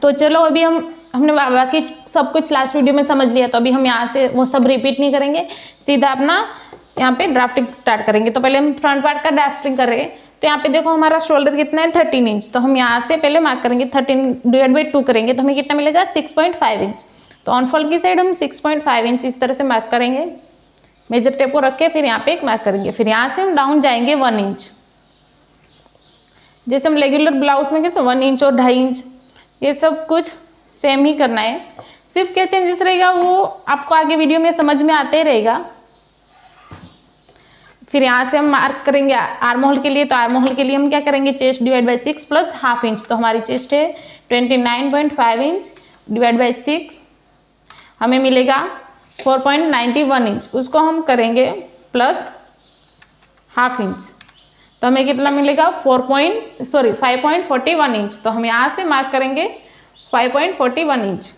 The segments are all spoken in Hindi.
तो चलो अभी हमने बाकी सब कुछ लास्ट वीडियो में समझ लिया, तो अभी हम यहाँ से वो सब रिपीट नहीं करेंगे, सीधा अपना यहाँ पे ड्राफ्टिंग स्टार्ट करेंगे। तो पहले हम फ्रंट पार्ट का ड्राफ्टिंग करेंगे। तो यहाँ पे देखो हमारा शोल्डर कितना है 13 इंच, तो हम यहाँ से पहले मार्क करेंगे 13/2 करेंगे तो हमें कितना मिलेगा 6.5 इंच। तो ऑन फोल्ड की साइड हम 6.5 इंच इस तरह से मार्क करेंगे, मेजर टेप को रख के फिर यहाँ पे एक मार्क करेंगे। फिर यहाँ से हम डाउन जाएंगे 1 इंच, जैसे हम रेगुलर ब्लाउज में कैसे 1 इंच और 2.5 इंच, ये सब कुछ सेम ही करना है। सिर्फ क्या चेंजेस रहेगा वो आपको आगे वीडियो में समझ में आते ही रहेगा। फिर यहाँ से हम मार्क करेंगे आर्म होल के लिए। तो आर्म होल के लिए हम क्या करेंगे, chest divide by 6 plus half inch. तो हमारी चेस्ट है 29.5 इंच डिवाइड बाई 6, हमें मिलेगा 4.91 इंच। उसको हम करेंगे प्लस हाफ इंच, तो हमें कितना मिलेगा 5.41 इंच। तो हम यहाँ से मार्क करेंगे 5.41 इंच।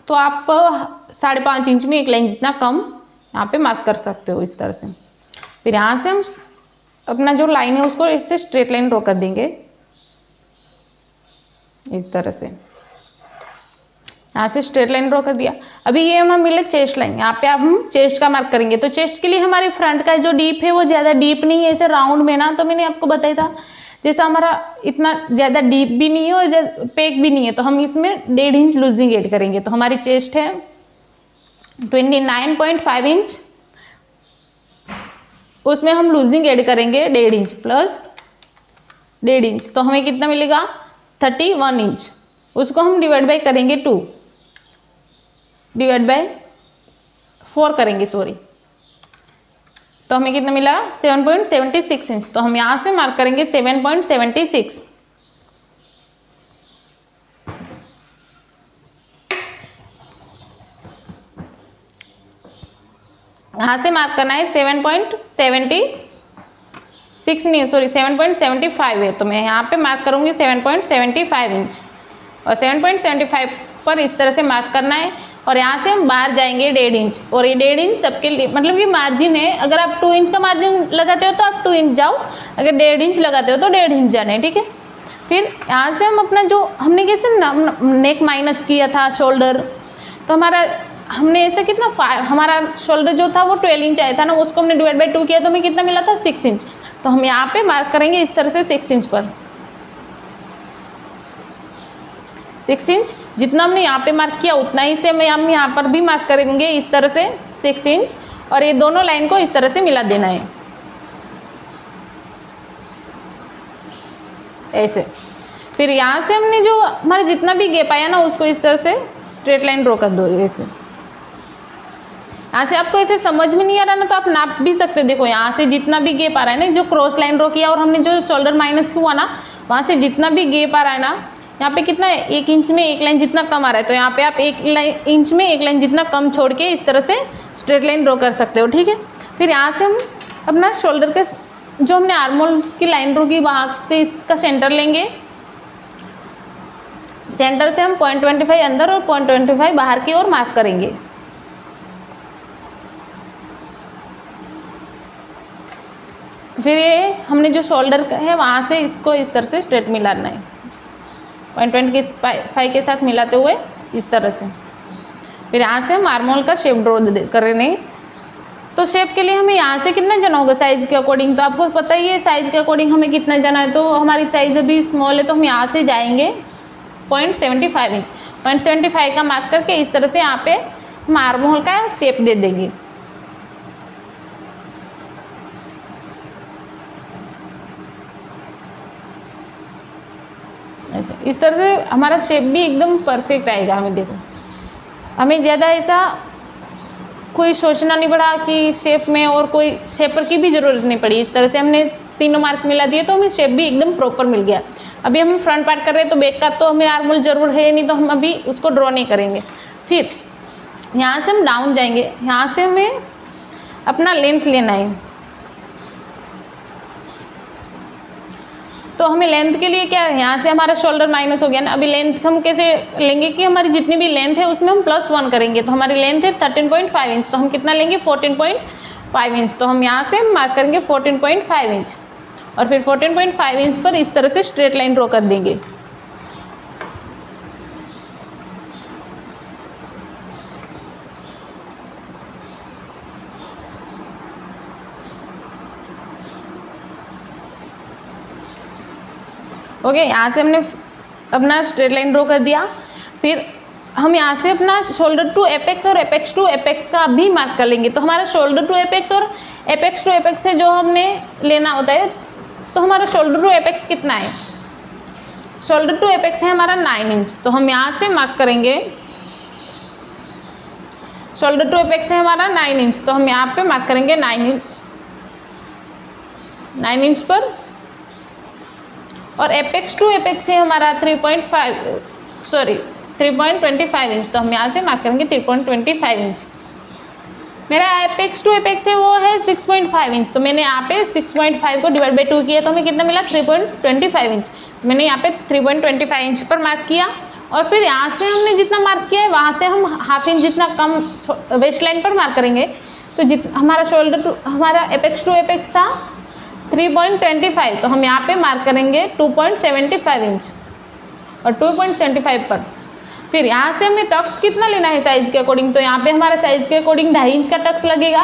तो आप 5.5 इंच में एक लाइन जितना कम यहाँ पे मार्क कर सकते हो इस तरह से। फिर यहाँ से हम अपना जो लाइन है उसको इससे स्ट्रेट लाइन ड्रॉ कर देंगे इस तरह से। यहाँ से स्ट्रेट लाइन ड्रॉ कर दिया। अभी ये हमें मिले चेस्ट लाइन, यहाँ पे अब हम चेस्ट का मार्क करेंगे। तो चेस्ट के लिए हमारे फ्रंट का जो डीप है वो ज़्यादा डीप नहीं है, ऐसे राउंड में ना, तो मैंने आपको बताया था जैसा हमारा इतना ज़्यादा डीप भी नहीं है और पैक भी नहीं है, तो हम इसमें 1.5 इंच लूजिंग ऐड करेंगे। तो हमारी चेस्ट है 29.5 इंच, उसमें हम लूजिंग ऐड करेंगे 1.5 इंच प्लस 1.5 इंच, तो हमें कितना मिलेगा 31 इंच। उसको हम डिवाइड बाई करेंगे 2, डिवाइड बाई 4 करेंगे, सॉरी, तो हमें कितना मिला 7.76 इंच। तो हम यहाँ से मार्क करेंगे 7.76। यहाँ से मार्क करना है 7.76 नहीं, सॉरी 7.75 है, तो मैं यहाँ पे मार्क करूँगी 7.75 इंच। और 7.75 पर इस तरह से मार्क करना है। और यहाँ से हम बाहर जाएंगे 1.5 इंच, और ये 1.5 इंच सबके लिए मतलब ये मार्जिन है। अगर आप 2 इंच का मार्जिन लगाते हो तो आप 2 इंच जाओ, अगर 1.5 इंच लगाते हो तो 1.5 इंच जाना है, ठीक है। फिर यहाँ से हम अपना जो हमने कैसे नेक माइनस किया था शोल्डर, तो हमने ऐसे कितना हमारा शोल्डर जो था वो 12 इंच आया था ना, उसको हमने डिवाइड बाई 2 किया तो हमें कितना मिला था 6 इंच। तो हम यहाँ पे मार्क करेंगे इस तरह से 6 इंच पर, 6 इंच जितना हमने यहाँ पे मार्क किया उतना ही से हम यहाँ पर भी मार्क करेंगे इस तरह से 6 इंच, और ये दोनों लाइन को इस तरह से मिला देना है ऐसे। फिर यहाँ से हमने जो हमारा जितना भी गैप आया ना उसको इस तरह से स्ट्रेट लाइन ड्रॉ कर दो ऐसे। यहाँ से आपको ऐसे समझ में नहीं आ रहा ना तो आप नाप भी सकते हो। देखो यहाँ से जितना भी गैप आ रहा है ना, जो क्रॉस लाइन ड्रॉ किया और हमने जो शोल्डर माइनस हुआ ना, वहाँ से जितना भी गैप आ रहा है ना, यहाँ पे कितना है 1 इंच में एक लाइन जितना कम आ रहा है, तो यहाँ पे आप 1 इंच में एक लाइन जितना कम छोड़ के इस तरह से स्ट्रेट लाइन ड्रॉ कर सकते हो, ठीक है। फिर यहाँ से हम अपना शोल्डर के जो हमने आर्म होल की लाइन ड्रॉ की वहाँ से इसका सेंटर लेंगे। सेंटर से हम 0.25 अंदर और 0.25 बाहर की ओर मार्क करेंगे। फिर ये हमने जो शोल्डर का है वहाँ से इसको इस तरह से स्ट्रेट मिलाना है 0.25 के साथ मिलाते हुए इस तरह से। फिर यहाँ से हम आर्म होल का शेप ड्रॉ कर रहे हैं। तो शेप के लिए हमें यहाँ से कितना जाना होगा साइज़ के अकॉर्डिंग, तो आपको पता ही है साइज़ के अकॉर्डिंग हमें कितना जाना है। तो हमारी साइज़ अभी स्मॉल है तो हम यहाँ से जाएंगे 0.75 इंच, 0.75 का मार्क करके इस तरह से यहाँ पे हम आर्म होल का शेप दे देंगे। ऐसे इस तरह से हमारा शेप भी एकदम परफेक्ट आएगा। हमें देखो हमें ज़्यादा ऐसा कोई सोचना नहीं पड़ा कि शेप में और कोई शेपर की भी ज़रूरत नहीं पड़ी। इस तरह से हमने तीनों मार्क मिला दिए तो हमें शेप भी एकदम प्रॉपर मिल गया। अभी हम फ्रंट पार्ट कर रहे हैं तो बैक का तो हमें आर्म होल जरूर है, नहीं तो हम अभी उसको ड्रॉ नहीं करेंगे। फिर यहाँ से हम डाउन जाएंगे, यहाँ से हमें अपना लेंथ लेना है। तो हमें लेंथ के लिए क्या है, यहाँ से हमारा शोल्डर माइनस हो गया ना। अभी लेंथ हम कैसे लेंगे कि हमारी जितनी भी लेंथ है उसमें हम +1 करेंगे। तो हमारी लेंथ है 13.5 इंच, तो हम कितना लेंगे 14.1 14.5 इंच। तो हम यहाँ से मार्क करेंगे 14.5 इंच और फिर 14.5 इंच पर इस तरह से स्ट्रेट लाइन ड्रॉ कर देंगे। ओके, यहाँ से हमने अपना स्ट्रेट लाइन ड्रॉ कर दिया। फिर हम यहाँ से अपना शोल्डर टू एपेक्स और एपेक्स टू एपेक्स का भी मार्क कर लेंगे। तो हमारा शोल्डर टू एपेक्स और एपेक्स टू एपेक्स से जो हमने लेना होता है, तो हमारा शोल्डर टू एपेक्स कितना है? शोल्डर टू एपेक्स है हमारा 9 इंच। तो हम यहाँ से मार्क करेंगे, शोल्डर टू एपेक्स है हमारा 9 इंच। तो हम यहाँ पे मार्क करेंगे 9 इंच, 9 इंच पर। और एपेक्स टू एपेक्स है हमारा 3.25 इंच। तो हम यहाँ से मार्क करेंगे 3.25 इंच। मेरा एपेक्स टू एपेक्स है वो है 6.5 इंच। तो मैंने यहाँ पे 6.5 को डिवाइड बाई 2 किया तो हमें कितना मिला? 3.25 इंच। तो मैंने यहाँ पे 3.25 इंच पर मार्क किया और फिर यहाँ से हमने जितना मार्क किया है वहाँ से हम हाफ इंच जितना कम वेस्ट लाइन पर मार्क करेंगे। तो हमारा शोल्डर टू हमारा एपेक्स टू एपेक्स था 3.25, तो हम यहाँ पे मार्क करेंगे 2.75 इंच और 2.75 पर। फिर यहाँ से हमें टक्स कितना लेना है साइज़ के अकॉर्डिंग? तो यहाँ पे हमारा साइज़ के अकॉर्डिंग 2.5 इंच का टक्स लगेगा।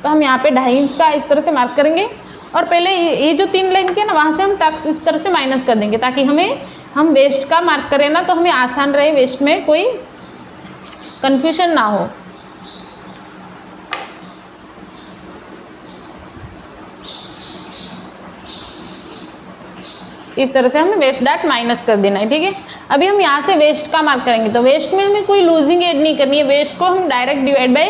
तो हम यहाँ पे 2.5 इंच का इस तरह से मार्क करेंगे और पहले ये जो 3 लाइन के ना वहाँ से हम टक्स इस तरह से माइनस कर देंगे ताकि हम वेस्ट का मार्क करें ना तो हमें आसान रहे, वेस्ट में कोई कन्फ्यूजन ना हो। इस तरह से हमें वेस्ट डाट माइनस कर देना है, ठीक है। अभी हम यहाँ से वेस्ट का मार्क करेंगे। तो वेस्ट में हमें कोई लूजिंग ऐड नहीं करनी है, वेस्ट को हम डायरेक्ट डिवाइड बाई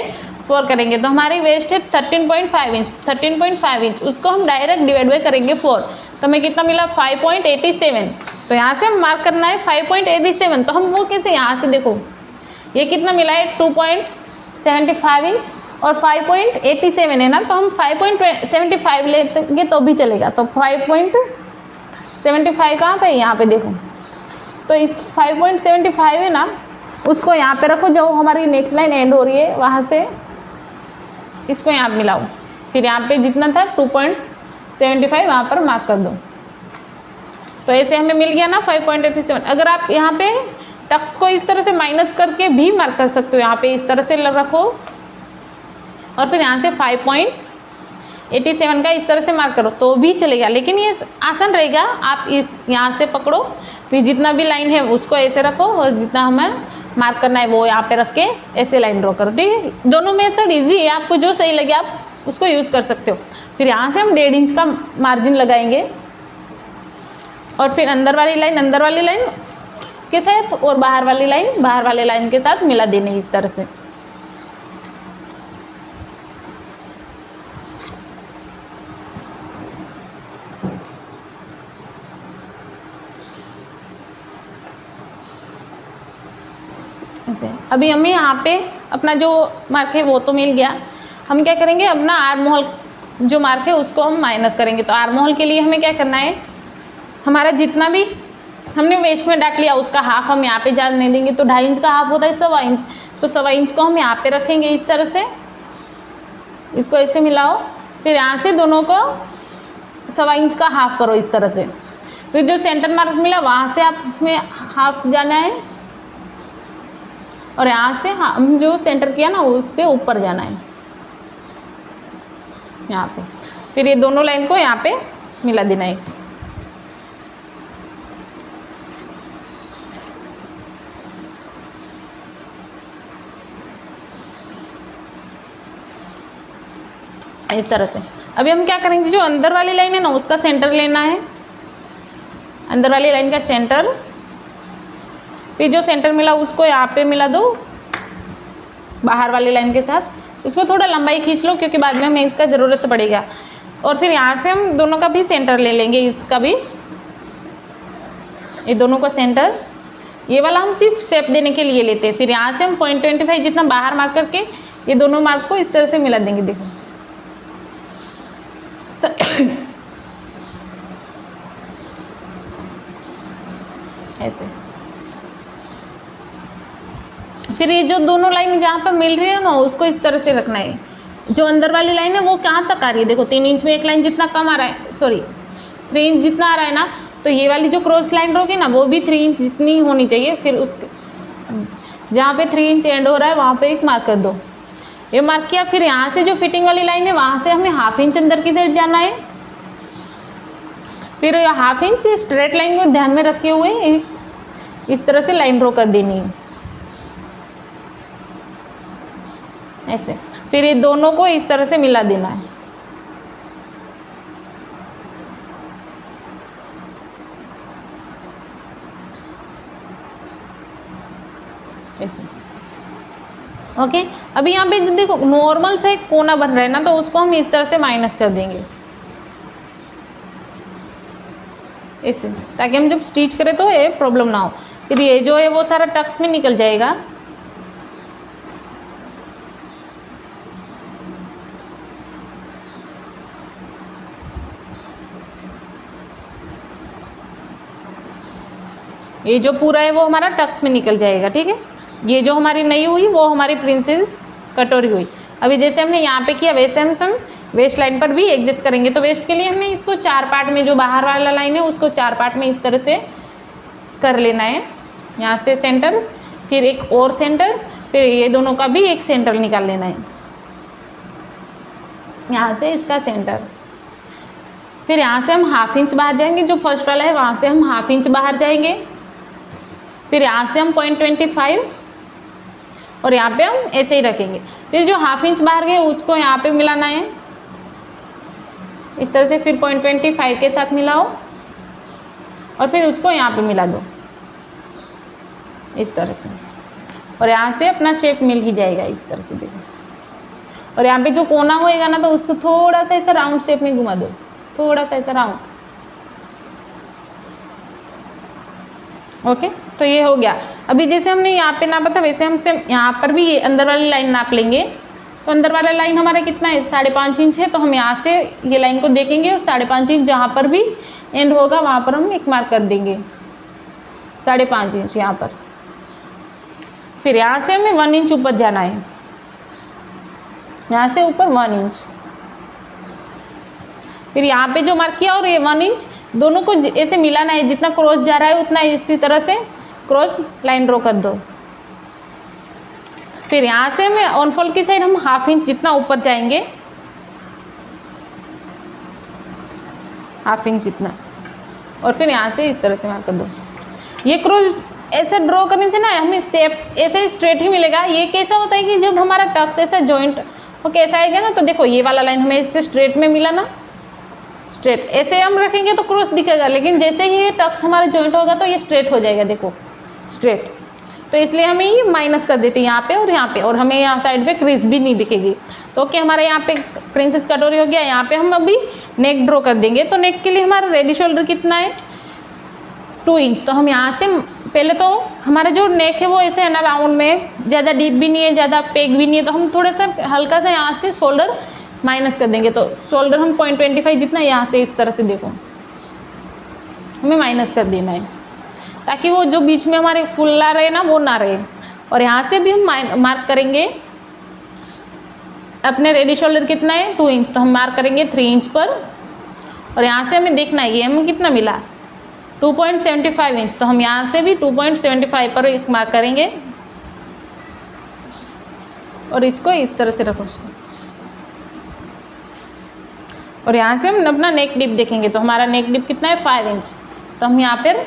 4 करेंगे। तो हमारी वेस्ट है 13.5 इंच, 13.5 इंच उसको हम डायरेक्ट डिवाइड बाई करेंगे 4। तो हमें कितना मिला? 5.87। तो यहाँ से हम मार्क करना है 5.87। तो हम वो कैसे, यहाँ से देखो ये कितना मिला है 2.75 इंच और 5.87 है ना, तो हम 5.75 लेंगे तो भी चलेगा। तो 5.75 कहाँ पे? यहाँ पे देखो। तो इस 5.75 है ना, उसको यहाँ पे रखो, जो हमारी नेक्स्ट लाइन एंड हो रही है वहाँ से इसको यहाँ मिलाओ। फिर यहाँ पे जितना था 2.75 वहाँ पर मार्क कर दो। तो ऐसे हमें मिल गया ना 5.87। अगर आप यहाँ पे टक्स को इस तरह से माइनस करके भी मार्क कर सकते हो, यहाँ पे इस तरह से रखो और फिर यहाँ से 5.87 का इस तरह से मार्क करो तो भी चलेगा, लेकिन ये आसान रहेगा। आप इस यहाँ से पकड़ो, फिर जितना भी लाइन है उसको ऐसे रखो और जितना हमें मार्क करना है वो यहाँ पे रख के ऐसे लाइन ड्रॉ करो, ठीक है। दोनों मेथड इजी है, आपको जो सही लगे आप उसको यूज़ कर सकते हो। फिर यहाँ से हम 1.5 इंच का मार्जिन लगाएंगे और फिर अंदर वाली लाइन के साथ और बाहर वाली लाइन के साथ मिला देने इस तरह से। ऐसे अभी हमें यहाँ पे अपना जो मार्क है वो तो मिल गया। हम क्या करेंगे, अपना आर्म होल जो मार्क है उसको हम माइनस करेंगे। तो आर्म होल के लिए हमें क्या करना है, हमारा जितना भी हमने वेस्ट में डाट लिया उसका हाफ हम यहाँ पे जाने देंगे। तो 2.5 इंच का हाफ होता है 1.25 इंच, तो 1.25 इंच को हम यहाँ पे रखेंगे इस तरह से। इसको ऐसे मिलाओ, फिर यहाँ से दोनों को 1.25 इंच का हाफ करो इस तरह से। फिर जो सेंटर मार्क मिला वहाँ से आप में हाफ जाना है और यहाँ से हम जो सेंटर किया ना उससे ऊपर जाना है यहाँ पे। फिर ये दोनों लाइन को यहाँ पे मिला देना है। इस तरह से। अभी हम क्या करेंगे, जो अंदर वाली लाइन है ना उसका सेंटर लेना है, अंदर वाली लाइन का सेंटर। फिर जो सेंटर मिला उसको यहाँ पे मिला दो बाहर वाली लाइन के साथ। इसको थोड़ा लंबाई खींच लो क्योंकि बाद में हमें इसका ज़रूरत पड़ेगा। और फिर यहाँ से हम दोनों का भी सेंटर ले लेंगे, इसका भी, ये दोनों का सेंटर। ये वाला हम सिर्फ शेप देने के लिए लेते हैं। फिर यहाँ से हम 0.25 जितना बाहर मार्क करके ये दोनों मार्क को इस तरह से मिला देंगे, देखो। ऐसे। फिर ये जो दोनों लाइन जहाँ पर मिल रही है ना उसको इस तरह से रखना है। जो अंदर वाली लाइन है वो कहाँ तक आ रही है, देखो 3 इंच में एक लाइन जितना कम आ रहा है, सॉरी 3 इंच जितना आ रहा है ना, तो ये वाली जो क्रॉस लाइन होगी ना वो भी 3 इंच जितनी होनी चाहिए। फिर उस जहाँ पे 3 इंच एंड हो रहा है वहाँ पे एक मार्क कर दो, ये मार्क किया। फिर यहाँ से जो फिटिंग वाली लाइन है वहाँ से हमें ½ इंच अंदर की साइड जाना है। फिर ½ इंच स्ट्रेट लाइन को ध्यान में रखे हुए इस तरह से लाइन ड्रॉ कर देनी है ऐसे। फिर ये दोनों को इस तरह से मिला देना है ऐसे। ओके, अभी यहाँ पे देखो नॉर्मल से एक कोना बन रहा है ना, तो उसको हम इस तरह से माइनस कर देंगे ऐसे, ताकि हम जब स्टिच करें तो ये प्रॉब्लम ना हो। फिर ये जो है वो सारा टक्स में निकल जाएगा। ये जो पूरा है वो हमारा टक्स में निकल जाएगा, ठीक है। ये जो हमारी नहीं हुई वो हमारी प्रिंसेस कटोरी हुई। अभी जैसे हमने यहाँ पे किया वैसे हम वेस्ट लाइन पर भी एडजस्ट करेंगे। तो वेस्ट के लिए हमने इसको 4 पार्ट में, जो बाहर वाला लाइन है उसको 4 पार्ट में इस तरह से कर लेना है। यहाँ से सेंटर, फिर एक और सेंटर, फिर ये दोनों का भी एक सेंटर निकाल लेना है, यहाँ से इसका सेंटर। फिर यहाँ से हम ½ इंच बाहर जाएंगे, जो फर्स्ट वाला है वहाँ से हम ½ इंच बाहर जाएंगे। फिर यहाँ से हम 0.25 और यहाँ पे हम ऐसे ही रखेंगे। फिर जो ½ इंच बाहर गए उसको यहाँ पे मिलाना है इस तरह से। फिर 0.25 के साथ मिलाओ और फिर उसको यहाँ पे मिला दो इस तरह से, और यहाँ से अपना शेप मिल ही जाएगा इस तरह से, देखो। और यहाँ पे जो कोना होएगा ना, तो उसको थोड़ा सा ऐसा राउंड शेप में घुमा दो, थोड़ा सा ऐसा राउंड। ओके, तो ये हो गया। अभी जैसे हमने यहाँ पे नापा था वैसे हमसे यहाँ पर भी ये अंदर वाली लाइन नाप लेंगे। तो अंदर वाला लाइन हमारा कितना है, 5.5 इंच है। तो हम यहाँ से ये लाइन को देखेंगे और 5.5 इंच जहाँ पर भी एंड होगा वहाँ पर हम एक मार्क कर देंगे 5.5 इंच यहाँ पर। फिर यहाँ से हमें 1 इंच ऊपर जाना है, यहाँ से ऊपर 1 इंच। फिर यहाँ पे जो मार्क किया और ये 1 इंच दोनों को ऐसे मिलाना है, जितना क्रॉस जा रहा है उतना इसी तरह से क्रॉस लाइन ड्रॉ कर दो। फिर यहाँ से हमें ऑन फोल्ड की साइड हम ½ इंच जितना ऊपर जाएंगे, ½ इंच जितना, और फिर यहाँ से इस तरह से मार्क कर दो। ये क्रॉस ऐसे ड्रॉ करने से ना हमें शेप ऐसे स्ट्रेट ही मिलेगा। ये कैसा होता है कि जब हमारा टक्स ऐसा जॉइंट हो कैसा आएगा ना, तो देखो ये वाला लाइन हमें इससे स्ट्रेट में मिला ना, स्ट्रेट ऐसे हम रखेंगे तो क्रॉस दिखेगा, लेकिन जैसे ही ये टक्स हमारा जॉइंट होगा तो ये स्ट्रेट हो जाएगा, देखो स्ट्रेट। तो इसलिए हमें ये माइनस कर देते हैं यहाँ पे और यहाँ पे, और हमें यहाँ साइड पे क्रीज भी नहीं दिखेगी। तो ओके, हमारा यहाँ पे प्रिंसेस कटोरी हो गया। यहाँ पे हम अभी नेक ड्रॉ कर देंगे। तो नेक के लिए हमारा रेडी शोल्डर कितना है, 2 इंच। तो हम यहाँ से पहले तो हमारा जो नेक है वो ऐसे है ना राउंड में, ज़्यादा डीप भी नहीं है, ज़्यादा पेग भी नहीं है। तो हम थोड़ा सा हल्का सा यहाँ से शोल्डर माइनस कर देंगे। तो शोल्डर हम 0.25 जितना यहाँ से इस तरह से देखो हमें माइनस कर देना है, ताकि वो जो बीच में हमारे फुल्ला रहे ना वो ना रहे। और यहाँ से भी हम मार्क करेंगे अपने रेडी शोल्डर कितना है, 2 इंच। तो हम मार्क करेंगे 3 इंच पर, और यहाँ से हमें देखना है ये हमें कितना मिला, 2.75 इंच। तो हम यहाँ से भी 2.75 पर एक मार्क करेंगे और इसको इस तरह से रखो। और यहाँ से हम अपना नेक डिप देखेंगे। तो हमारा नेक डिप कितना है, 5 इंच। तो हम यहाँ पर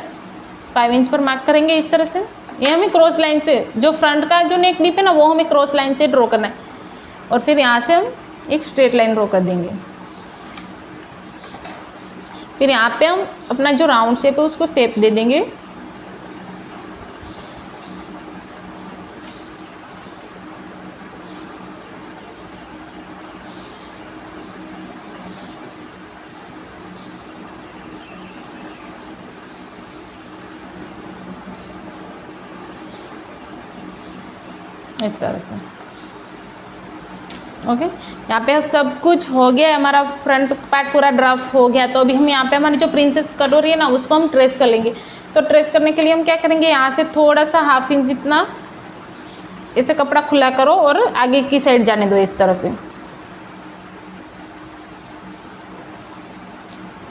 5 इंच पर मार्क करेंगे इस तरह से। ये हमें क्रॉस लाइन से, जो फ्रंट का जो नेक डिप है ना वो हमें क्रॉस लाइन से ड्रॉ करना है। और फिर यहाँ से हम एक स्ट्रेट लाइन ड्रॉ कर देंगे। फिर यहाँ पे हम अपना जो राउंड शेप है उसको शेप दे देंगे। इस तरह से ओके। यहाँ पे अब सब कुछ हो गया, हमारा फ्रंट पार्ट पूरा ड्राफ्ट हो गया। तो अभी हम यहाँ पे हमारी जो प्रिंसेस कटोरी है ना उसको हम ट्रेस कर लेंगे। तो ट्रेस करने के लिए हम क्या करेंगे, यहाँ से थोड़ा सा ½ इंच जितना इसे कपड़ा खुला करो और आगे की साइड जाने दो इस तरह से।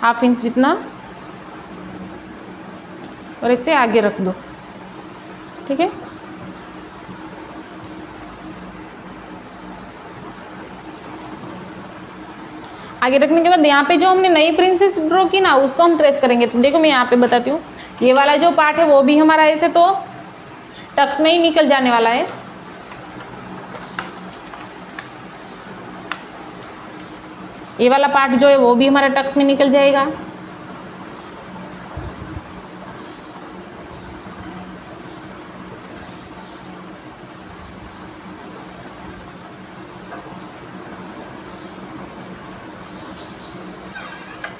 हाफ इंच जितना, और इसे आगे रख दो। ठीक है, आगे रखने के बाद यहाँ पे जो हमने नई प्रिंसेस ड्रॉ की ना, उसको हम ट्रेस करेंगे। तो देखो मैं यहाँ पे बताती हूँ, ये वाला जो पार्ट है वो भी हमारा ऐसे तो टक्स में ही निकल जाने वाला है। ये वाला पार्ट जो है वो भी हमारा टक्स में निकल जाएगा।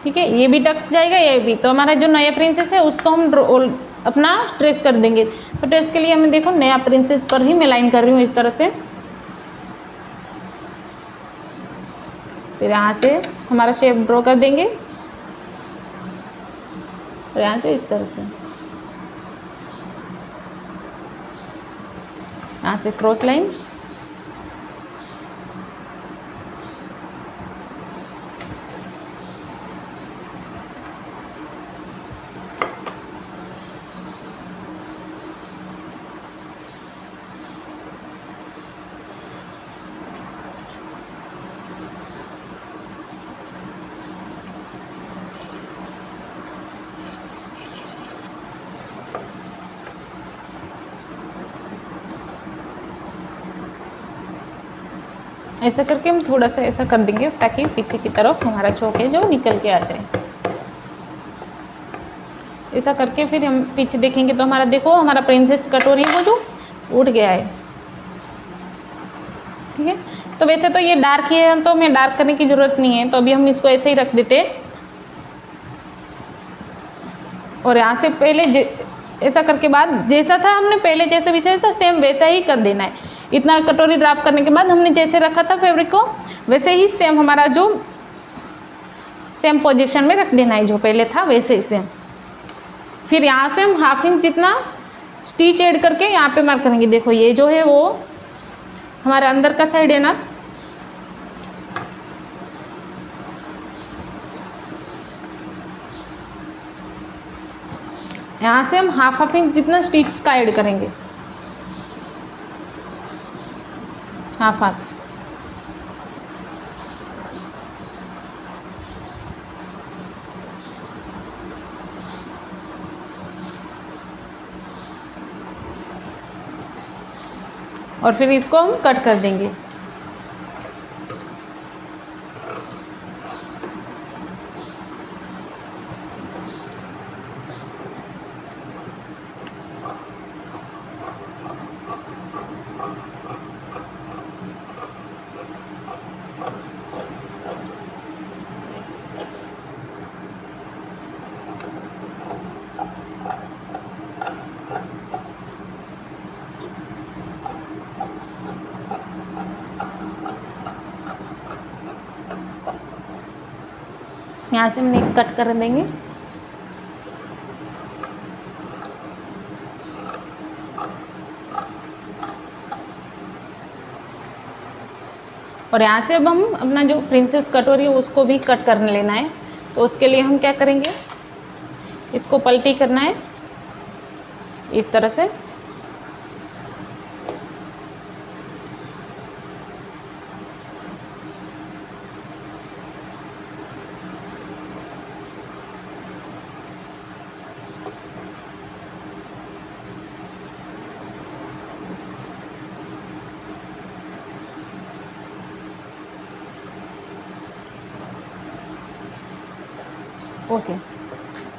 ठीक है, ये भी टक्स जाएगा, ये भी। तो हमारा जो नया प्रिंसेस है उसको हम अपना ट्रेस कर देंगे। तो ट्रेस के लिए हमें देखो नया प्रिंसेस पर ही मैं लाइन कर रही हूँ इस तरह से। फिर यहाँ से हमारा शेप ड्रॉ कर देंगे, और यहाँ से इस तरह से, यहाँ से क्रॉस लाइन, ऐसा करके हम थोड़ा सा ऐसा कर देंगे ताकि पीछे की तरफ हमारा चौक है जो निकल के आ जाए। ऐसा करके फिर हम पीछे देखेंगे तो हमारा देखो हमारा प्रिंसेस कटोरी वो जो उठ गया है। ठीक है, तो वैसे तो ये डार्क है तो हमें डार्क करने की ज़रूरत नहीं है, तो अभी हम इसको ऐसे ही रख देते। और यहाँ से पहले ऐसा करके बाद जैसा था हमने पहले जैसे बिछाया था सेम वैसा ही कर देना है। इतना कटोरी ड्राफ्ट करने के बाद हमने जैसे रखा था फैब्रिक को वैसे ही सेम हमारा जो सेम पोजीशन में रख देना है, जो पहले था वैसे ही सेम। फिर यहाँ से हम हाफ इंच जितना स्टिच ऐड करके यहाँ पे मार्क करेंगे। देखो ये जो है वो हमारा अंदर का साइड है ना, यहाँ से हम हाफ इंच जितना स्टिच का ऐड करेंगे, हाफ। और फिर इसको हम कट कर देंगे। यहाँ से हम नेक कट कर देंगे। और यहाँ से अब हम अपना जो प्रिंसेस कटोरी है उसको भी कट कर लेना है। तो उसके लिए हम क्या करेंगे, इसको पलटी करना है इस तरह से। ओके,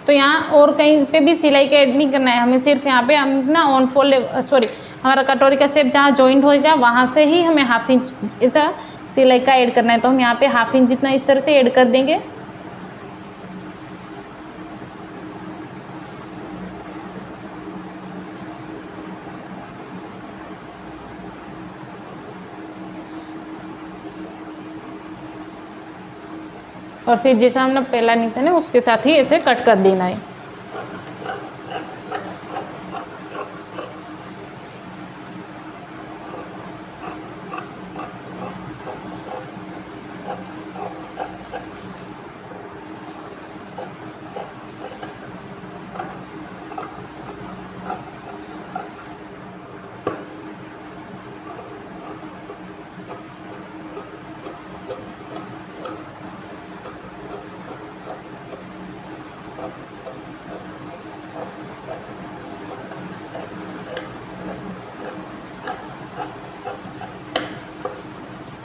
तो यहाँ और कहीं पे भी सिलाई का ऐड नहीं करना है हमें, सिर्फ यहाँ पे हम ना ऑन फोल्ड सॉरी हमारा कटोरी का शेप जहाँ जॉइंट होएगा वहाँ से ही हमें हाफ इंच ऐसा सिलाई का ऐड करना है। तो हम यहाँ पे हाफ इंच जितना इस तरह से ऐड कर देंगे। और फिर जैसा हमने पहला निशान है उसके साथ ही ऐसे कट कर देना है।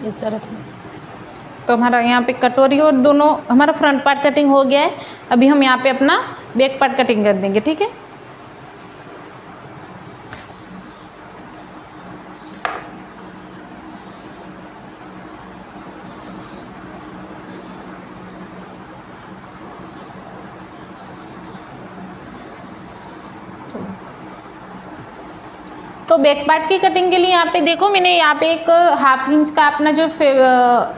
इस तरह से। तो हमारा यहाँ पे कटोरी और दोनों हमारा फ्रंट पार्ट कटिंग हो गया है। अभी हम यहाँ पे अपना बैक पार्ट कटिंग कर देंगे, ठीक है। तो बैक पार्ट की कटिंग के लिए यहाँ पे देखो, मैंने यहाँ पे एक 1/2 इंच का अपना जो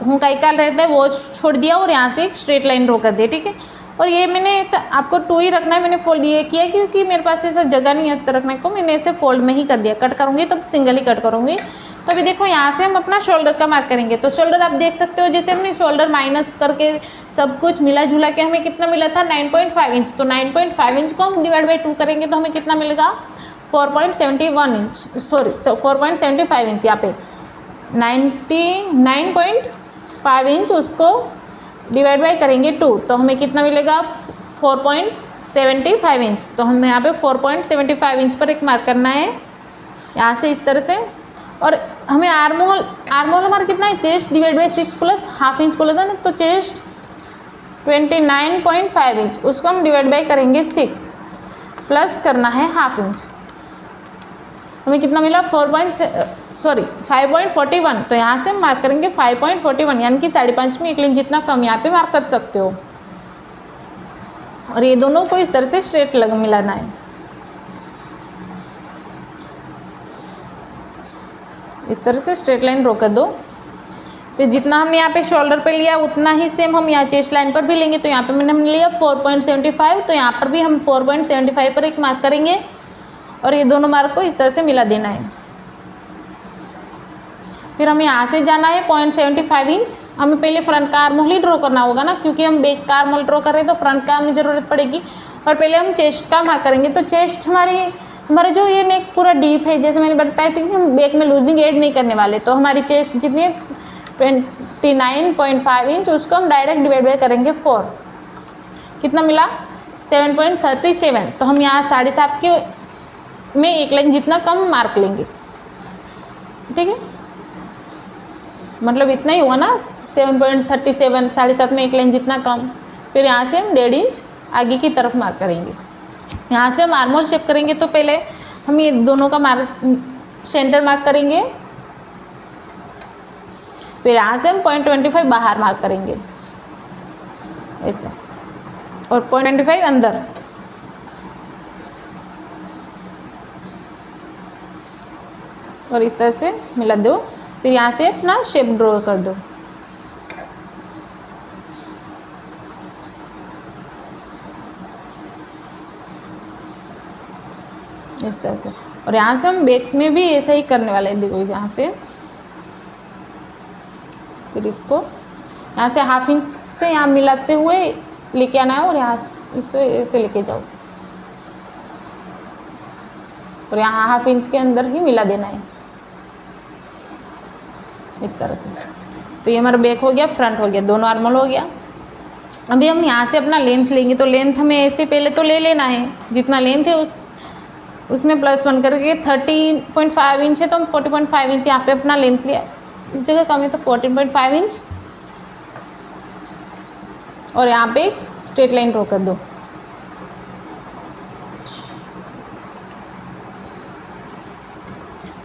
हुकाई काल रहता है वो छोड़ दिया और यहाँ से एक स्ट्रेट लाइन ड्रॉ कर दिया, ठीक है। और ये मैंने ऐसा आपको 2 ही रखना है, मैंने फोल्ड ये किया क्योंकि मेरे पास ऐसा जगह नहीं है इस तरह रखने को, मैंने ऐसे फोल्ड में ही कर दिया। कट करूँगी तो सिंगल ही कट करूँगी। तो अभी देखो यहाँ से हम अपना शोल्डर का मार्क करेंगे। तो शोल्डर आप देख सकते हो, जैसे हमने शोल्डर माइनस करके सब कुछ मिला जुला के हमें कितना मिला था 9.5 इंच। तो 9.5 इंच को हम डिवाइड बाई 2 करेंगे तो हमें कितना मिलेगा 4.71 इंच, सॉरी 4.75 इंच। यहाँ पे 9.5 इंच उसको डिवाइड बाई करेंगे 2 तो हमें कितना मिलेगा 4.75 इंच। तो हमें यहाँ पे 4.75 इंच पर एक मार्क करना है यहाँ से इस तरह से। और हमें आर्महोल हमारा कितना है, chest divide by 6 plus 1/2 inch बोला था ना, तो चेस्ट 29.5 इंच, उसको हम डिवाइड बाई करेंगे 6 प्लस करना है 1/2 इंच। हमें कितना मिला 5.41। तो यहाँ से हम मार्क करेंगे 5.41 यानी कि 5.5 में 1 इंच जितना कम यहाँ पे मार्क कर सकते हो। और ये दोनों को इस तरह से स्ट्रेट मिलाना है, इस तरह से स्ट्रेट लाइन ड्रॉ कर दो। फिर जितना हमने यहाँ पे शोल्डर पे लिया उतना ही सेम हम यहाँ चेस्ट लाइन पर भी लेंगे। तो यहाँ पे हमने लिया 4.75, तो यहाँ पर भी हम 4.75 पर एक मार्क करेंगे और ये दोनों मार्क को इस तरह से मिला देना है। फिर हमें यहाँ से जाना है 0.75 इंच। हमें पहले फ्रंट का आर्म होल ही ड्रॉ करना होगा ना, क्योंकि हम बैक का आर्म होल ड्रॉ कर रहे हैं तो फ्रंट का हमें ज़रूरत पड़ेगी। और पहले हम चेस्ट का मार्क करेंगे। तो चेस्ट हमारा जो ये नेक पूरा डीप है, जैसे मैंने बताया कि हम बैक में लूजिंग ऐड नहीं करने वाले। तो हमारी चेस्ट जितनी 29.5 इंच उसको हम डायरेक्ट डिवाइड बाय करेंगे 4, कितना मिला 7.37। तो हम यहाँ 7.5 के में 1 लाइन जितना कम मार्क लेंगे, ठीक है। मतलब इतना ही हुआ ना 7.37, 7.5 में 1 लाइन जितना कम। फिर यहाँ से हम 1.5 इंच आगे की तरफ मार्क करेंगे। यहाँ से हम आर्महोल शेप करेंगे। तो पहले हम ये दोनों का सेंटर मार्क करेंगे। फिर यहाँ से हम 0.25 बाहर मार्क करेंगे ऐसा, और 0.25 अंदर। और इस तरह से मिला दो। फिर यहाँ से अपना शेप ड्रॉ कर दो। इस तरह से। और यहाँ से हम बैक में भी ऐसा ही करने वाले हैं। देखो यहाँ से, फिर इसको यहाँ से 1/2 इंच से यहाँ मिलाते हुए लेके आना है और यहाँ इससे ऐसे लेके जाओ और यहाँ 1/2 इंच के अंदर ही मिला देना है इस तरह से। तो ये हमारा बैक हो गया, फ्रंट हो गया, दोनों आर्महोल हो गया। अभी हम यहाँ से अपना लेंथ लेंगे। तो लेंथ हमें ऐसे पहले तो ले लेना है, जितना लेंथ है उसमें +1 करके 30.5 इंच है तो हम 40.5 इंच यहाँ पे अपना लेंथ लिया। इस जगह कम है तो 14.5 इंच और यहाँ पे एक स्ट्रेट लाइन ड्रॉ कर दो।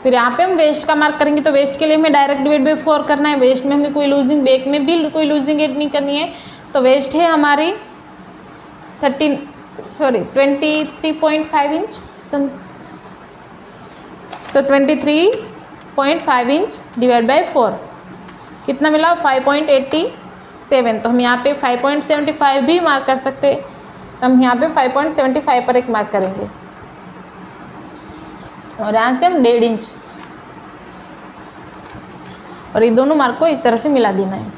फिर यहाँ पे हम वेस्ट का मार्क करेंगे। तो वेस्ट के लिए हमें डायरेक्ट डिवाइड बाई 4 करना है। वेस्ट में हमें कोई लूजिंग, बैक में भी कोई लूजिंग ऐड नहीं करनी है। तो वेस्ट है हमारी 23.5 इंच। तो 23.5 इंच डिवाइड बाई 4 कितना मिला 5.87। तो हम यहाँ पे 5.75 भी मार्क कर सकते हैं। तो हम यहाँ पे 5.75 पर एक मार्क करेंगे और यहाँ से हम 1.5 इंच और ये दोनों मार्क को इस तरह से मिला देना है।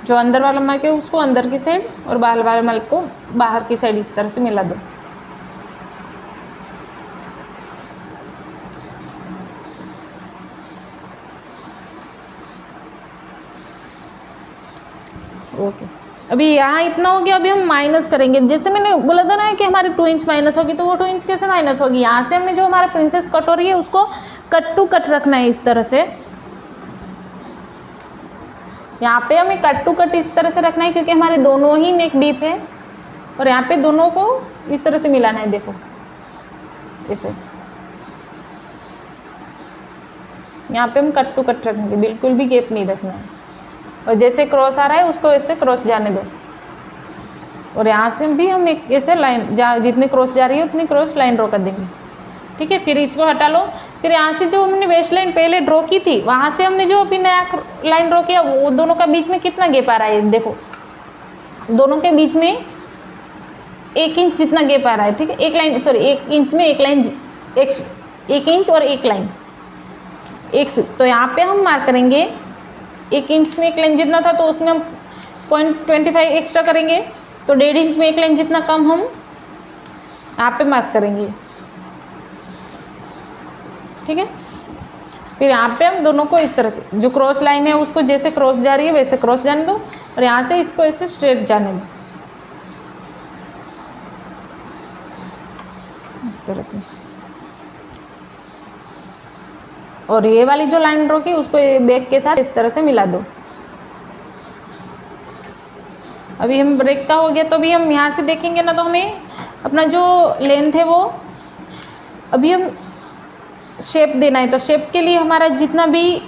जो अंदर वाला मार्क है उसको अंदर की साइड और बाहर वाला मार्क को बाहर की साइड इस तरह से मिला दो। ओके, अभी यहाँ इतना हो गया। अभी हम माइनस करेंगे। जैसे मैंने बोला था ना कि हमारी 2 इंच माइनस होगी, तो वो 2 इंच कैसे माइनस होगी। यहाँ से हमने जो हमारा प्रिंसेस कट हो रही है उसको कट टू कट रखना है इस तरह से। यहाँ पे हमें कट टू कट इस तरह से रखना है क्योंकि हमारे दोनों ही नेक डीप है और यहाँ पे दोनों को इस तरह से मिलाना है। देखो इसे यहाँ पे हम कट टू कट रखेंगे, बिल्कुल भी गैप नहीं रखना है। और जैसे क्रॉस आ रहा है उसको ऐसे क्रॉस जाने दो। और यहाँ से भी हम एक ऐसे लाइन जहाँ जितनी क्रॉस जा रही है उतनी क्रॉस लाइन ड्रॉ कर देंगे। ठीक है, फिर इसको हटा लो। फिर यहाँ से जो हमने वेस्ट लाइन पहले ड्रॉ की थी वहाँ से हमने जो अभी नया लाइन ड्रॉ किया वो दोनों का बीच में कितना गैप आ रहा है। देखो दोनों के बीच में 1 इंच जितना गैप आ रहा है। ठीक है, एक लाइन सॉरी 1 इंच में एक लाइन 1 इंच और एक लाइन तो यहाँ पे हम मार्क करेंगे 1 इंच में एक लाइन जितना था तो उसमें हम 0.25 एक्स्ट्रा करेंगे। तो 1.5 इंच में एक लाइन जितना कम हम यहाँ पे मार्क करेंगे। ठीक है, फिर यहाँ पे हम दोनों को इस तरह से जो क्रॉस लाइन है उसको जैसे क्रॉस जा रही है वैसे क्रॉस जाने दो और यहाँ से इसको ऐसे स्ट्रेट जाने दो इस तरह से। और ये वाली जो लाइन ड्रॉ की उसको बैक के साथ इस तरह से मिला दो। अभी हम ब्रेक का हो गया तो अभी हम यहाँ से देखेंगे ना तो हमें अपना जो लेंथ है वो अभी हम शेप देना है। तो शेप के लिए हमारा जितना भी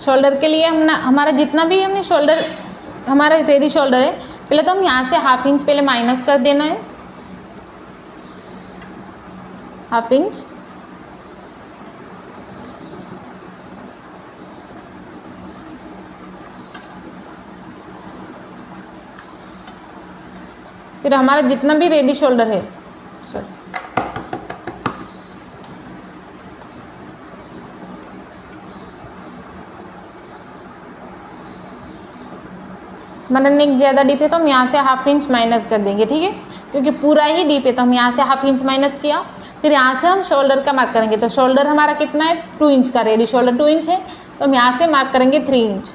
शोल्डर के लिए हमारा जितना भी हमने शोल्डर हमारा रेडी शोल्डर है पहले तो हम यहाँ से 1/2 इंच पहले माइनस कर देना है। 1/2 इंच फिर हमारा जितना भी रेडी शोल्डर है हमारा नेक ज़्यादा डीप है तो हम यहाँ से 1/2 इंच माइनस कर देंगे। ठीक है, क्योंकि पूरा ही डीप है तो हम यहाँ से 1/2 इंच माइनस किया। फिर यहाँ से हम शोल्डर का मार्क करेंगे। तो शोल्डर हमारा कितना है 2 इंच का, रेडी शोल्डर 2 इंच है तो हम यहाँ से मार्क करेंगे 3 इंच।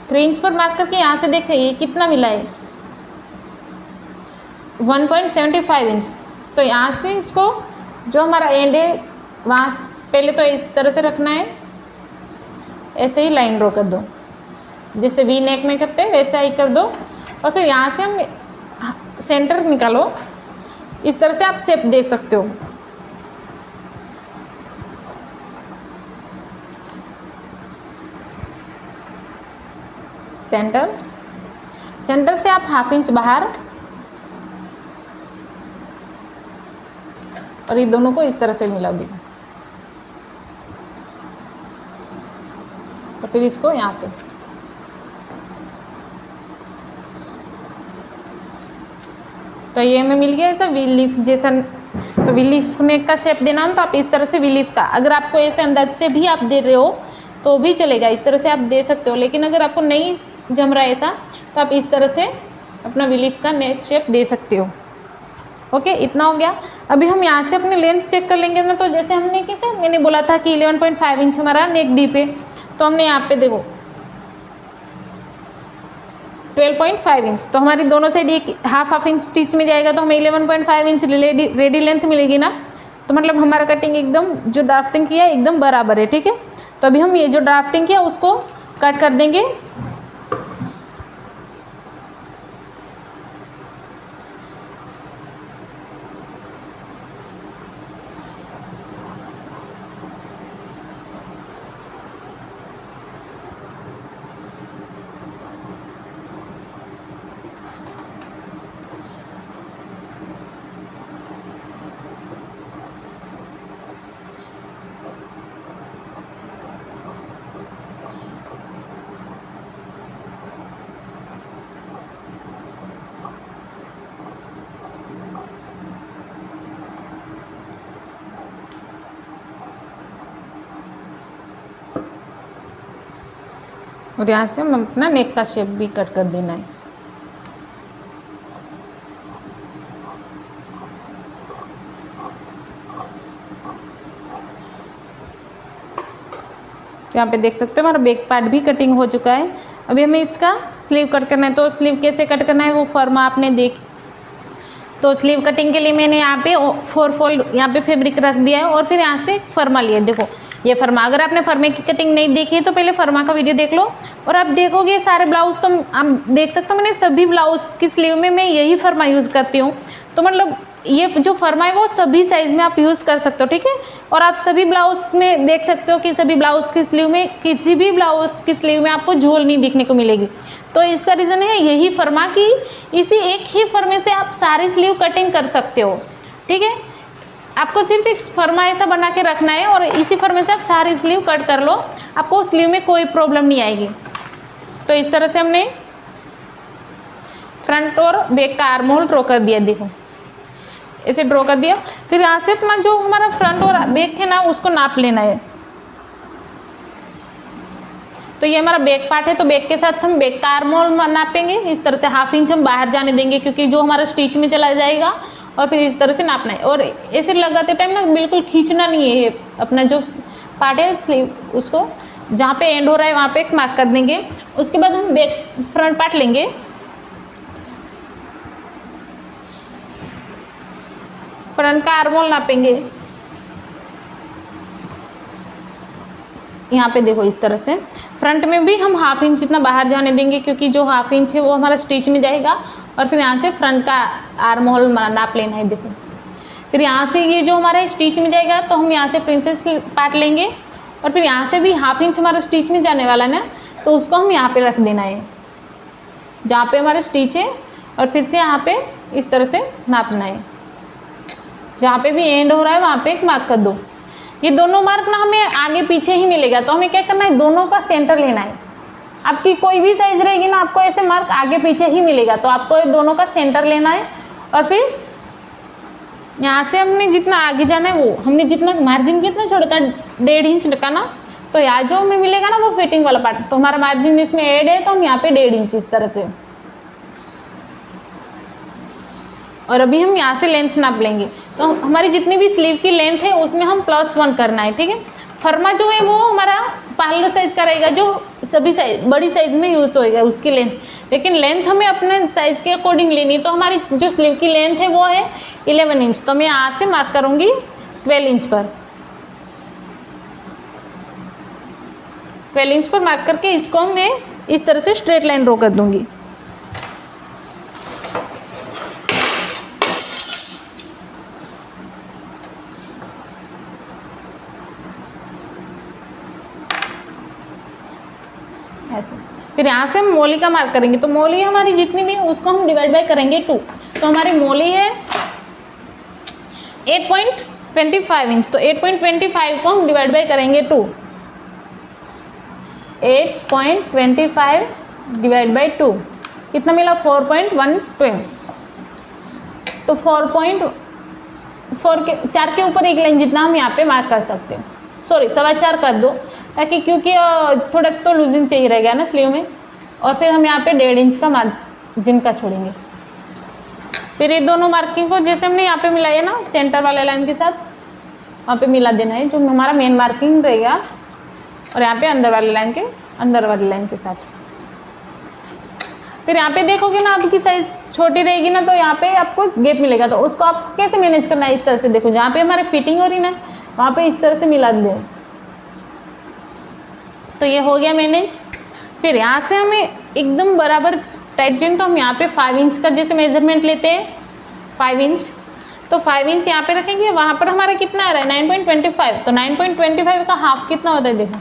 3 इंच पर मार्क करके यहाँ से देखें ये कितना मिला है 1.75 इंच। तो यहाँ से इसको जो हमारा एंड है वहाँ पहले तो इस तरह से रखना है, ऐसे ही लाइन ड्रॉ कर दो जैसे वी नेक में करते हैं वैसा ही कर दो। और फिर यहाँ से हम सेंटर निकालो, इस तरह से आप शेप दे सकते हो। सेंटर से आप 1/2 इंच बाहर और ये दोनों को इस तरह से मिला दी और फिर इसको यहाँ पे तो ये हमें मिल गया ऐसा वी लीफ जैसा। तो वी लीफ नेक का शेप देना हो तो आप इस तरह से वी लीफ का, अगर आपको ऐसे अंदाज से भी आप दे रहे हो तो भी चलेगा, इस तरह से आप दे सकते हो। लेकिन अगर आपको नहीं जम रहा है ऐसा तो आप इस तरह से अपना वी लीफ का नेक शेप दे सकते हो। ओके, इतना हो गया। अभी हम यहाँ से अपनी लेंथ चेक कर लेंगे ना। तो जैसे हमने कैसे मैंने बोला था कि 11.5 इंच हमारा नेक डीप है तो हमने यहाँ पे देखो 12.5 इंच तो हमारी दोनों साइड एक 1/2 इंच स्टिच में जाएगा तो हमें 11.5 इंच रेडी लेंथ मिलेगी ना। तो मतलब हमारा कटिंग एकदम जो ड्राफ्टिंग किया एकदम बराबर है। ठीक है, तो अभी हम ये जो ड्राफ्टिंग किया उसको कट कर देंगे। और यहाँ से हम अपना नेक का शेप भी कट कर देना है। यहाँ पे देख सकते हो हमारा बैक पार्ट भी कटिंग हो चुका है। अभी हमें इसका स्लीव कट करना है। तो स्लीव कैसे कट करना है वो फॉर्मा आपने देख। तो स्लीव कटिंग के लिए मैंने यहाँ पे 4 फोल्ड यहाँ पे फैब्रिक रख दिया है और फिर यहाँ से फरमा लिया। देखो ये फरमा, अगर आपने फरमे की कटिंग नहीं देखी है तो पहले फरमा का वीडियो देख लो और आप देखोगे सारे ब्लाउज तो आप देख सकते हो, मैंने सभी ब्लाउज की स्लीव में मैं यही फरमा यूज़ करती हूँ। तो मतलब ये जो फरमा है वो सभी साइज़ में आप यूज़ कर सकते हो, ठीक है। और आप सभी ब्लाउज में देख सकते हो कि सभी ब्लाउज की स्लीव में, किसी भी ब्लाउज की स्लीव में आपको झोल नहीं दिखने को मिलेगी। तो इसका रीज़न है यही फरमा कि इसी एक ही फरमे से आप सारी स्लीव कटिंग कर सकते हो, ठीक है। आपको सिर्फ एक फरमा ऐसा बना के रखना है और इसी फरमे से आप सारी स्लीव कट कर लो, आपको स्लीव में कोई प्रॉब्लम नहीं आएगी। तो इस तरह से हमने फ्रंट और बैक का आर्म होल ड्रॉ कर दिया। देखो ऐसे ड्रॉ कर दिया। फिर यहाँ से अपना जो हमारा फ्रंट और बैक है ना उसको नाप लेना है। तो ये हमारा बैक पार्ट है, तो बैक के साथ हम बैक का आर्म होल नापेंगे। इस तरह से 1/2 इंच हम बाहर जाने देंगे क्योंकि जो हमारा स्टिच में चला जाएगा, और फिर इस तरह से नापना है। और ऐसे लगाते टाइम ना बिल्कुल खींचना नहीं है, अपना जो पार्ट है स्लीव उसको जहाँ पे एंड हो रहा है वहाँ पे एक मार्क कर देंगे। उसके बाद हम बैक फ्रंट पार्ट लेंगे, फ्रंट का आर्म होल नापेंगे। यहाँ पे देखो इस तरह से फ्रंट में भी हम 1/2 इंच इतना बाहर जाने देंगे क्योंकि जो 1/2 इंच है वो हमारा स्टिच में जाएगा। और फिर यहाँ से फ्रंट का आर्म होल नाप लेना है। देखो फिर यहाँ से ये जो हमारा स्टिच में जाएगा तो हम यहाँ से प्रिंसेस पार्ट लेंगे और फिर यहाँ से भी 1/2 इंच हमारा स्टिच में जाने वाला ना, तो उसको हम यहाँ पे रख देना है जहाँ पे हमारा स्टिच है। और फिर से यहाँ पे इस तरह से नापना है, जहाँ पे भी एंड हो रहा है वहाँ पे एक मार्क कर दो। ये दोनों मार्क ना हमें आगे पीछे ही मिलेगा, तो हमें क्या करना है, दोनों का सेंटर लेना है। आपकी कोई भी साइज रहेगी ना, आपको ऐसे मार्क आगे पीछे ही मिलेगा, तो आपको ये दोनों का सेंटर लेना है। और फिर यहाँ से हमने जितना आगे जाना है वो हमने जितना मार्जिन कितना छोड़ा था 1.5 इंच का ना, तो यहाँ जो हमें मिलेगा ना वो फिटिंग वाला पार्ट, तो हमारा मार्जिन इसमें ऐड है तो हम यहाँ पे 1.5 इंच इस तरह से। और अभी हम यहाँ से लेंथ नाप लेंगे, तो हमारी जितनी भी स्लीव की लेंथ है उसमें हम +1 करना है, ठीक है। फरमा जो है वो हमारा पार्लर साइज का रहेगा, जो सभी साइज बड़ी साइज में यूज़ होएगा उसकी लेंथ, लेकिन लेंथ हमें अपने साइज के अकॉर्डिंग लेनी। तो हमारी जो स्लीव की लेंथ है वो है 11 इंच, तो मैं यहाँ से मार्क करूँगी 12 इंच पर। 12 इंच पर मार्क करके इसको मैं इस तरह से स्ट्रेट लाइन ड्रॉ कर दूँगी। ऐसे फिर यहाँ से हम मोली का मार्क करेंगे, तो मोली हमारी जितनी भी है उसको हम डिवाइड बाय करेंगे 2, तो हमारी मोली है 8.25 इंच, तो 8.25 को हम डिवाइड बाय करेंगे 2। 8.25 डिवाइड बाय 2 कितना मिला 4.12, तो 4 के ऊपर एक लाइन जितना हम यहाँ पे मार्क कर सकते हैं, सॉरी 4.25 कर दो, ताकि क्योंकि थोड़ा तो लूजिंग चाहिए रहेगा ना स्लीव में। और फिर हम यहाँ पे 1.5 इंच का मार्जिन का छोड़ेंगे। फिर ये दोनों मार्किंग को जैसे हमने यहाँ पे मिलाया ना सेंटर वाले लाइन के साथ, वहाँ पे मिला देना है जो हमारा मेन मार्किंग रहेगा, और यहाँ पे अंदर वाले लाइन के अंदर वाली लाइन के साथ। फिर यहाँ पे देखोगे ना आपकी साइज छोटी रहेगी ना, तो यहाँ पे आपको गैप मिलेगा, तो उसको आप कैसे मैनेज करना है, इस तरह से देखो जहाँ पे हमारी फिटिंग हो रही ना वहाँ पे इस तरह से मिला दें, तो ये हो गया मैनेज। फिर यहाँ से हमें एकदम बराबर टाइट चाहिए, तो हम यहाँ पे 5 इंच का जैसे मेजरमेंट लेते हैं 5 इंच, तो 5 इंच यहाँ पे रखेंगे। वहाँ पर हमारा कितना आ रहा है 9.25, तो 9.25 का हाफ कितना होता है, देखो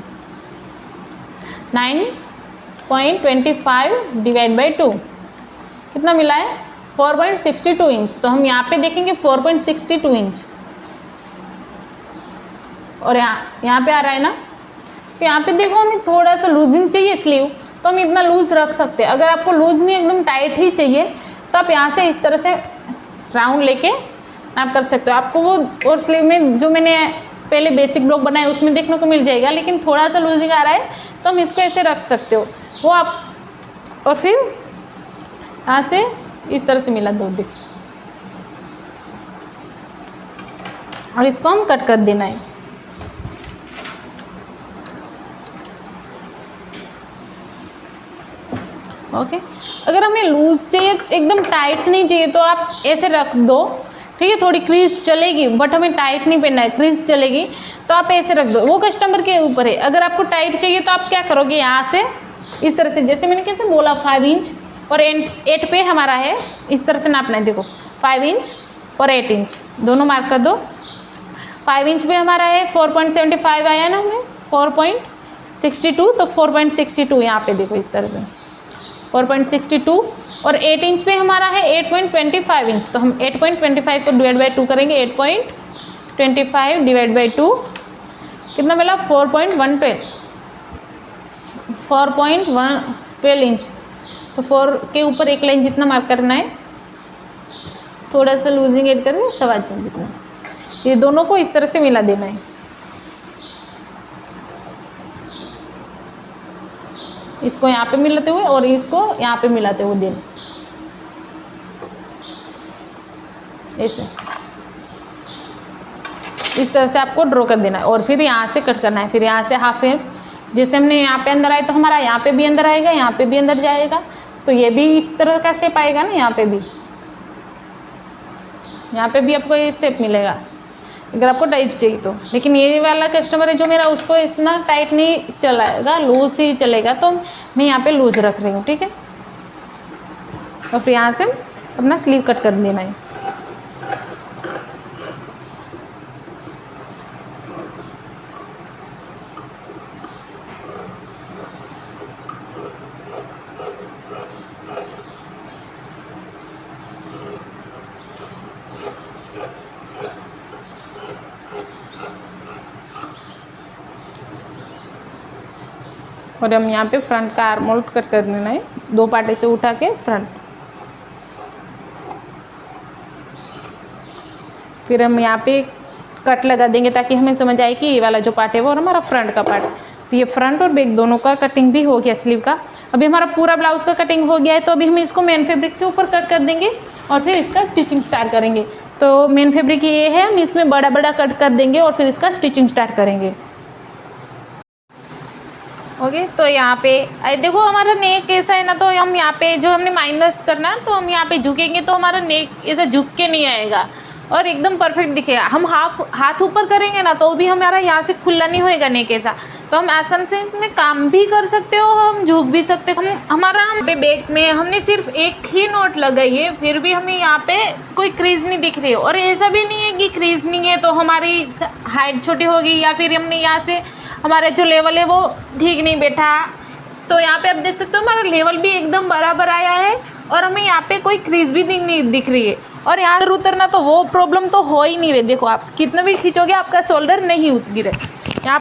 9.25 डिवाइड बाई 2 कितना मिला है 4.62 इंच, तो हम यहाँ पे देखेंगे 4.62 इंच, और यहाँ पे आ रहा है ना, तो यहाँ पे देखो हमें थोड़ा सा लूजिंग चाहिए स्लीव, तो हम इतना लूज रख सकते हैं। अगर आपको लूज नहीं एकदम टाइट ही चाहिए तो आप यहाँ से इस तरह से राउंड लेके आप कर सकते हो। आपको वो और स्लीव में जो मैंने पहले बेसिक ब्लॉक बनाया उसमें देखने को मिल जाएगा, लेकिन थोड़ा सा लूजिंग आ रहा है तो हम इसको ऐसे रख सकते हो वो आप, और फिर यहाँ से इस तरह से मिला दो देखो, और इसको हम कट कर देना है। ओके। अगर हमें लूज चाहिए, एकदम टाइट नहीं चाहिए, तो आप ऐसे रख दो, ठीक है। थोड़ी क्रीज चलेगी बट हमें टाइट नहीं पहनना है, क्रीज चलेगी तो आप ऐसे रख दो, वो कस्टमर के ऊपर है। अगर आपको टाइट चाहिए तो आप क्या करोगे, यहाँ से इस तरह से, जैसे मैंने कैसे बोला 5 इंच और 8 पे हमारा है, इस तरह से नापना है। देखो 5 इंच और 8 इंच दोनों मार्क कर दो। 5 इंच पे हमारा है 4.75 आया ना, हमें 4.62, तो 4.62 यहाँ पे देखो इस तरह से 4.62, और 8 इंच पे हमारा है 8.25 इंच, तो हम 8.25 को डिवाइड बाई 2 करेंगे। 8.25 डिवाइड बाई 2 कितना मिला, 4.12 इंच। तो 4 के ऊपर एक लाइन जितना मार्क करना है, थोड़ा सा लूजिंग ऐड करके 1.25 इंच जितना, ये दोनों को इस तरह से मिला देना है। इसको यहाँ पे मिलाते हुए और इसको यहाँ पे मिलाते हुए देना, ऐसे इस तरह से आपको ड्रॉ कर देना है। और फिर यहाँ से कट करना है, फिर यहाँ से हाफ इंच, जैसे हमने यहाँ पे अंदर आए तो हमारा यहाँ पे भी अंदर आएगा, यहाँ पे भी अंदर जाएगा, तो ये भी इस तरह का शेप आएगा ना, यहाँ पे भी आपको ये शेप मिलेगा अगर आपको टाइट चाहिए तो। लेकिन ये वाला कस्टमर है जो मेरा, उसको इतना टाइट नहीं चलाएगा, लूज ही चलेगा, तो मैं यहाँ पे लूज रख रही हूँ, ठीक है। और फिर यहाँ से अपना स्लीव कट कर देना है। और हम यहाँ पे फ्रंट का आर्म होल्ड कट कर देना है, 2 पार्ट ऐसे उठा के फ्रंट। फिर हम यहाँ पे कट लगा देंगे ताकि हमें समझ आए कि ये वाला जो पार्ट है वो हमारा फ्रंट का पार्ट। तो ये फ्रंट और बैक दोनों का कटिंग भी हो गया स्लीव का। अभी हमारा पूरा ब्लाउज का कटिंग हो गया है, तो अभी हम इसको मेन फैब्रिक के ऊपर कट कर देंगे और फिर इसका स्टिचिंग स्टार्ट करेंगे। तो मेन फैब्रिक ये है, हम इसमें बड़ा बड़ा कट कर देंगे और फिर इसका स्टिचिंग स्टार्ट करेंगे। ओके, तो यहाँ पे देखो हमारा नेक ऐसा है ना, तो हम यहाँ पे जो हमने माइनस करना है, तो हम यहाँ पे झुकेंगे तो हमारा नेक ऐसा झुक के नहीं आएगा और एकदम परफेक्ट दिखेगा। हम हाथ ऊपर करेंगे ना, तो भी हमारा यहाँ से खुला नहीं होएगा नेक ऐसा। तो हम आसान से इसमें काम भी कर सकते हो, हम झुक भी सकते हो। हमारा पे बैक में हमने सिर्फ एक ही नोट लगाई है, फिर भी हमें यहाँ पे कोई क्रीज नहीं दिख रही है। और ऐसा भी नहीं है कि क्रीज नहीं है तो हमारी हाइट छोटी होगी या फिर हमने यहाँ से हमारा जो लेवल है वो ठीक नहीं बैठा। तो यहाँ पे आप देख सकते हो हमारा लेवल भी एकदम बराबर आया है और हमें यहाँ पे कोई क्रीज भी नहीं दिख रही है। और यहाँ उतरना तो वो प्रॉब्लम तो हो ही नहीं रही। देखो आप कितना भी खींचोगे आपका शोल्डर नहीं गिरे।